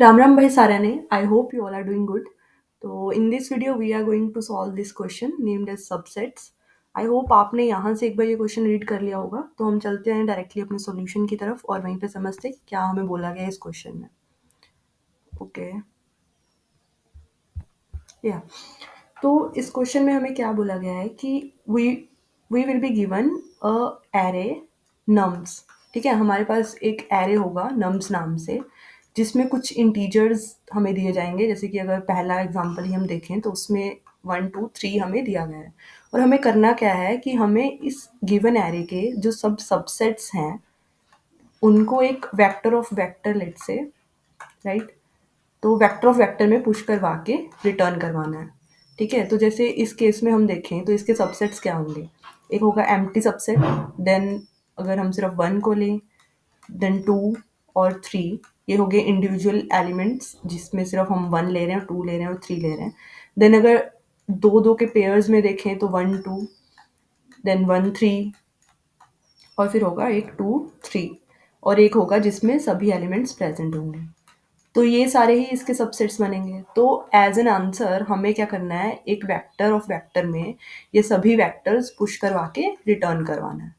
Ram Ram Bhai Sarane, I hope you all are doing good. तो in this video we are going to solve this question named as subsets. I hope आपने यहाँ से एक बार ये question read कर लिया होगा। तो हम चलते हैं डायरेक्टली अपने सॉल्यूशन की तरफ और वहीं पे समझते हैं कि क्या हमें बोला गया है इस क्वेश्चन में। ओके या तो इस क्वेश्चन में हमें क्या बोला गया है कि we we will be given a array nums. ठीक है, हमारे पास एक एरे होगा नम्स नाम से जिसमें कुछ इंटीजर्स हमें दिए जाएंगे। जैसे कि अगर पहला एग्जांपल ही हम देखें तो उसमें 1 2 3 हमें दिया गया है और हमें करना क्या है कि हमें इस गिवन एरे के जो सबसेट्स हैं उनको एक वेक्टर ऑफ वेक्टर लेट से राइट, तो वेक्टर ऑफ वेक्टर में पुश करवा के रिटर्न करवाना है। ठीक है, तो जैसे इस केस में हम देखें तो इसके सबसेट्स क्या होंगे। एक होगा एम्प्टी सबसेट, देन अगर हम सिर्फ 1 को लें, देन 2 और 3 ये हो गए इंडिविजुअल एलिमेंट्स जिसमें सिर्फ हम 1 ले रहे हैं, 2 ले रहे हैं और 3 ले रहे हैं। देन अगर दो दो के पेयर्स में देखें तो 1 2, देन 1 3 और फिर होगा एक 2 3 और एक होगा जिसमें सभी एलिमेंट्स प्रेजेंट होंगे। तो ये सारे ही इसके सबसेट्स बनेंगे। तो एज एन आंसर हमें क्या करना है, एक वेक्टर ऑफ वेक्टर में ये सभी वेक्टर्स पुश करवा के रिटर्न करवाना है।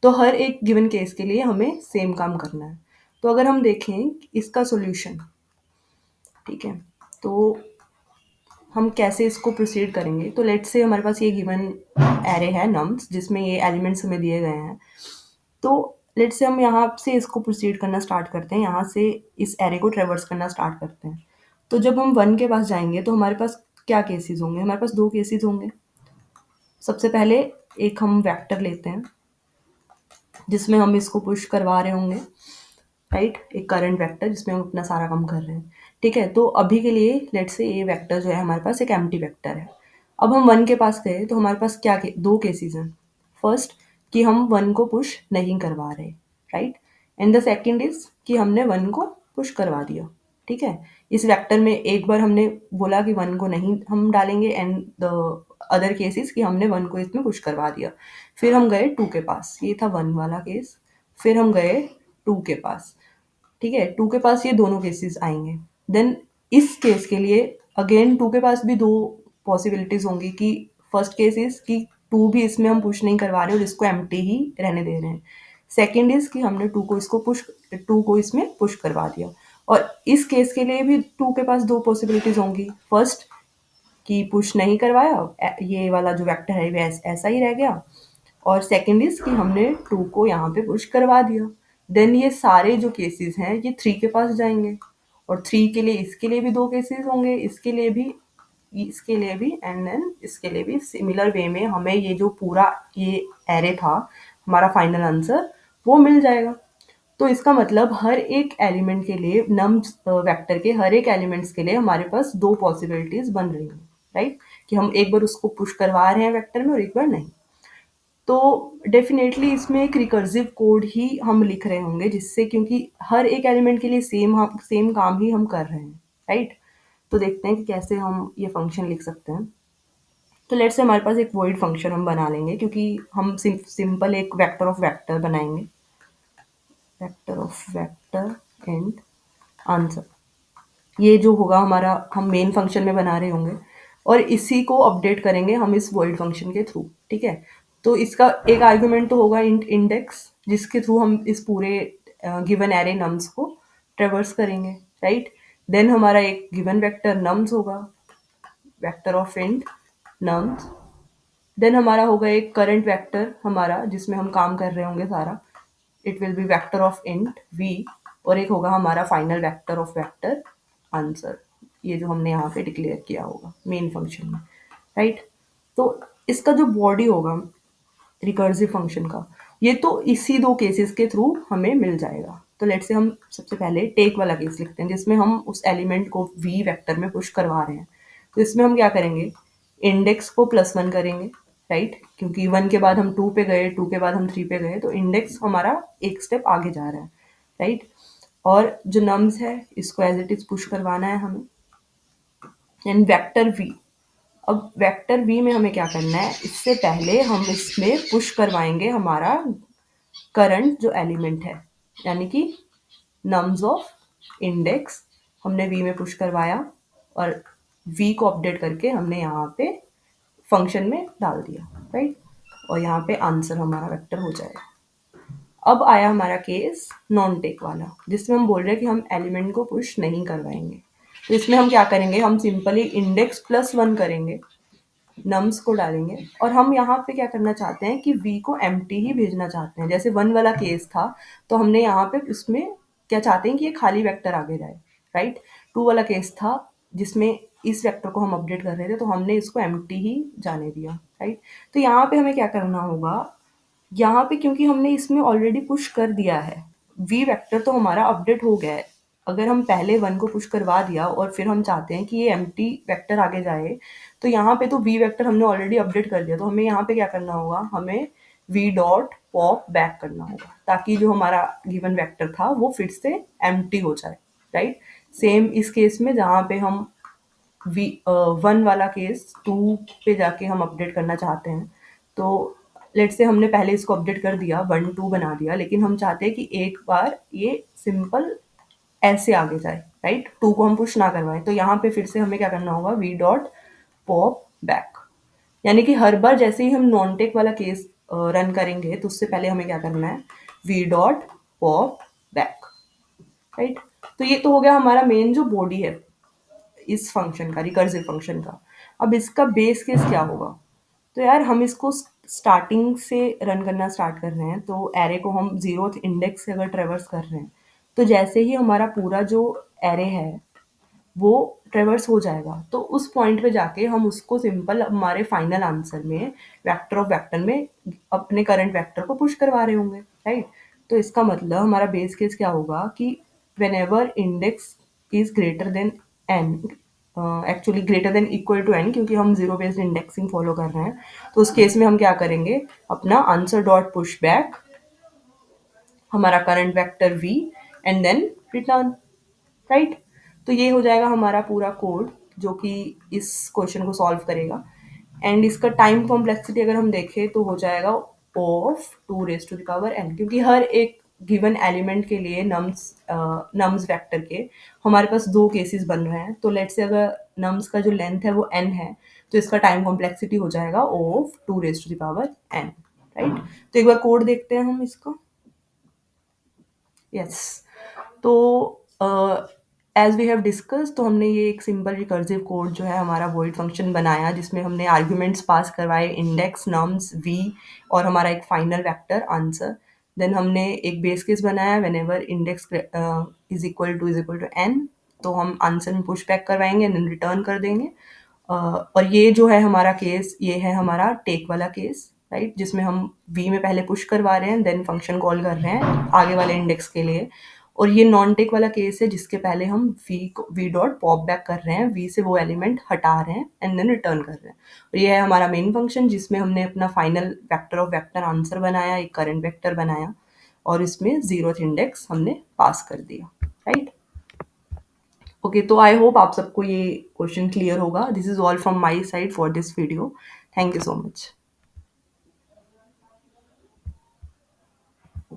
तो हर एक गिवन केस के लिए हमें सेम काम करना है। तो अगर हम देखें इसका सॉल्यूशन, ठीक है, तो हम कैसे इसको प्रोसीड करेंगे। तो लेट्स से हमारे पास ये गिवन एरे है नम्स जिसमें ये एलिमेंट्स हमें दिए गए हैं। तो लेट्स से हम यहाँ से इसको प्रोसीड करना स्टार्ट करते हैं, यहाँ से इस एरे को ट्रेवर्स करना स्टार्ट करते हैं। तो जब हम 1 के पास जाएंगे तो हमारे पास क्या केसेस होंगे, हमारे पास 2 केसेस होंगे। सबसे पहले एक हम वेक्टर लेते हैं जिसमें हम इसको पुश करवा रहे होंगे, राइट, एक करंट वेक्टर जिसमें हम अपना सारा काम कर रहे हैं। ठीक है, तो अभी के लिए लेट्स से ये वेक्टर जो है हमारे पास एक एम्प्टी वेक्टर है। अब हम 1 के पास गए तो हमारे पास क्या दो केसेस हैं। फर्स्ट कि हम 1 को पुश नहीं करवा रहे, right, and the second is कि हमने 1 को पुश करवा दिया। ठीक है, इस वेक्टर में एक बार हमने बोला कि 1 को नहीं हम डालेंगे एंड द अदर केसेस कि हमने 1 को इसमें पुश करवा दिया। फिर हम गए 2 के पास, ये था 1 वाला केस। फिर हम गए 2 के पास। ठीक है, 2 के पास ये दोनों केसेस आएंगे। देन इस केस के लिए अगेन 2 के पास भी दो पॉसिबिलिटीज होंगी कि फर्स्ट केस इज कि 2 भी इसमें हम पुश नहीं करवा रहे और इसको एम्प्टी ही रहने दे रहे हैं। सेकेंड इज कि हमने 2 को इसमें पुश करवा दिया। और इस केस के लिए भी 2 के पास दो पॉसिबिलिटीज होंगी। फर्स्ट कि पुश नहीं करवाया, ये वाला जो वेक्टर है ऐसा ही रह गया। और सेकेंड इज कि हमने 2 को यहाँ पे पुश करवा दिया। देन ये सारे जो केसेस हैं ये 3 के पास जाएंगे और 3 के लिए इसके लिए भी दो केसेस होंगे, इसके लिए भी एंड देन इसके लिए भी। सिमिलर वे में हमें ये जो पूरा ये एरे था हमारा फाइनल आंसर वो मिल जाएगा। तो इसका मतलब हर एक एलिमेंट के लिए नम्स वेक्टर के हर एक एलिमेंट्स के लिए हमारे पास दो पॉसिबिलिटीज बन रही हैं, राइट, कि हम एक बार उसको पुश करवा रहे हैं वेक्टर में और एक बार नहीं। तो डेफिनेटली इसमें एक रिकर्सिव कोड ही हम लिख रहे होंगे जिससे, क्योंकि हर एक एलिमेंट के लिए सेम काम ही हम कर रहे हैं, राइट। तो देखते हैं कि कैसे हम ये फंक्शन लिख सकते हैं। तो लेट्स से हमारे पास एक वॉइड फंक्शन हम बना लेंगे क्योंकि हम सिंपल एक वेक्टर ऑफ वेक्टर बनाएंगे, vector of vector and answer. ये जो होगा हमारा हम मेन फंक्शन में बना रहे होंगे और इसी को अपडेट करेंगे हम इस वॉइड फंक्शन के थ्रू। ठीक है, तो इसका एक आर्गुमेंट तो होगा इंडेक्स जिसके थ्रू हम इस पूरे गिवन एरे नम्स को ट्रेवर्स करेंगे, राइट। देन हमारा एक गिवन वेक्टर नम्स होगा, vector of int nums. Then हमारा होगा एक करंट वेक्टर हमारा जिसमें हम काम कर रहे होंगे सारा, it will be vector of int V. और एक होगा हमारा final vector of vector answer, ये जो हमने यहाँ पे डिक्लेयर किया होगा मेन फंक्शन में, राइट। तो इसका जो बॉडी होगा रिकर्सिव फंक्शन का, ये तो इसी दो केसेस के थ्रू हमें मिल जाएगा। तो लेट्स से हम सबसे पहले टेक वाला केस लिखते हैं जिसमें हम उस एलिमेंट को वी वेक्टर में पुश करवा रहे हैं। तो इसमें हम क्या करेंगे, इंडेक्स को +1 करेंगे, राइट, क्योंकि 1 के बाद हम 2 पे गए, 2 के बाद हम 3 पे गए, तो इंडेक्स हमारा एक स्टेप आगे जा रहा है, राइट। और जो नम्स है इसको एज इट इज पुश करवाना है हमें। एंड वेक्टर वी, अब वेक्टर वी में हमें क्या करना है, इससे पहले हम इसमें पुश करवाएंगे हमारा करंट जो एलिमेंट है, यानी कि नम्स ऑफ इंडेक्स हमने v में पुश करवाया और v को अपडेट करके हमने यहाँ पे फंक्शन में डाल दिया, राइट। और यहाँ पे आंसर हमारा वेक्टर हो जाएगा। अब आया हमारा केस नॉन टेक वाला, जिसमें हम बोल रहे हैं कि हम एलिमेंट को पुश नहीं करवाएंगे। तो इसमें हम क्या करेंगे, हम सिंपली इंडेक्स +1 करेंगे, नम्स को डालेंगे, और हम यहाँ पे क्या करना चाहते हैं कि v को एम्प्टी ही भेजना चाहते हैं। जैसे 1 वाला केस था तो हमने यहाँ पे उसमें क्या चाहते हैं कि ये खाली वेक्टर आगे जाए, राइट। 2 वाला केस था जिसमें इस वेक्टर को हम अपडेट कर रहे थे, तो हमने इसको एम्प्टी ही जाने दिया, राइट। तो यहाँ पे हमें क्या करना होगा, यहाँ पे क्योंकि हमने इसमें ऑलरेडी पुश कर दिया है, v वेक्टर तो हमारा अपडेट हो गया है। अगर हम पहले 1 को पुश करवा दिया और फिर हम चाहते हैं कि ये एम्प्टी वेक्टर आगे जाए, तो यहाँ पे तो v वेक्टर हमने ऑलरेडी अपडेट कर दिया, तो हमें यहाँ पे क्या करना होगा, हमें v डॉट पॉप बैक करना होगा, ताकि जो हमारा गिवन वेक्टर था वो फिर से एम्प्टी हो जाए, राइट। सेम इस केस में जहाँ पे हम v 1 वाला केस 2 पे जाके हम अपडेट करना चाहते हैं, तो लेट्स से हमने पहले इसको अपडेट कर दिया, 1 2 बना दिया, लेकिन हम चाहते हैं कि एक बार ये सिंपल ऐसे आगे जाए, राइट। 2 को हम पुश ना करवाएं, तो यहाँ पे फिर से हमें क्या करना होगा, v डॉट पॉप बैक। यानी कि हर बार जैसे ही हम नॉन टेक वाला केस रन करेंगे तो उससे पहले हमें क्या करना है, v dot pop back, right. तो ये तो हो गया हमारा मेन जो बॉडी है इस फंक्शन का, रिकर्सिव फंक्शन का। अब इसका बेस केस क्या होगा, तो यार हम इसको स्टार्टिंग से रन करना स्टार्ट कर रहे हैं, तो एरे को हम 0th इंडेक्स से अगर ट्रेवर्स कर रहे हैं, तो जैसे ही हमारा पूरा जो एरे है वो ट्रेवर्स हो जाएगा, तो उस पॉइंट पे जाके हम उसको सिंपल हमारे फाइनल आंसर में वेक्टर ऑफ वेक्टर में अपने करंट वेक्टर को पुश करवा रहे होंगे, राइट। तो इसका मतलब हमारा बेस केस क्या होगा कि whenever index is greater than n, actually greater than equal to n, क्योंकि हम जीरो बेस्ड इंडेक्सिंग फॉलो कर रहे हैं, तो उस केस में हम क्या करेंगे, अपना आंसर डॉट पुश बैक हमारा current vector v and then return, right. तो ये हो जाएगा हमारा पूरा कोड जो कि इस क्वेश्चन को सॉल्व करेगा। एंड इसका टाइम कॉम्प्लेक्सिटी अगर हम देखें तो हो जाएगा of 2 raise to the power n, क्योंकि हर एक गिवन एलिमेंट के लिए नम्स वेक्टर के हमारे पास 2 केसेस बन रहे हैं। तो लेट्स से अगर नम्स का जो लेंथ है वो n है, तो इसका टाइम कॉम्प्लेक्सिटी हो जाएगा of 2 raise to the power n, right. तो एक बार कोड देखते हैं हम इसका। यस, तो एज वी हैव डिस्कस, तो हमने ये एक सिंपल रिकर्सिव कोड जो है हमारा वॉइड फंक्शन बनाया, जिसमें हमने आर्ग्यूमेंट्स पास करवाए, इंडेक्स, नम्स, v और हमारा एक फाइनल वेक्टर आंसर। देन हमने एक बेस केस बनाया, whenever index is equal to n, तो हम आंसर में पुश बैक करवाएंगे एंड रिटर्न कर देंगे। और ये जो है हमारा केस, ये है हमारा टेक वाला केस, राइट, जिसमें हम v में पहले पुश करवा रहे हैं, देन फंक्शन कॉल कर रहे हैं आगे वाले इंडेक्स के लिए। और ये नॉन टेक वाला केस है जिसके पहले हम v डॉट पॉप बैक कर रहे हैं, v से वो एलिमेंट हटा रहे हैं एंड देन रिटर्न कर रहे हैं। और ये है हमारा मेन फंक्शन जिसमें हमने अपना final vector of vector answer बनाया, एक करंट वेक्टर बनाया, और इसमें 0th इंडेक्स हमने पास कर दिया, राइट। ओके, तो आई होप आप सबको ये क्वेश्चन क्लियर होगा। This is all from my side for this video. Thank you so much.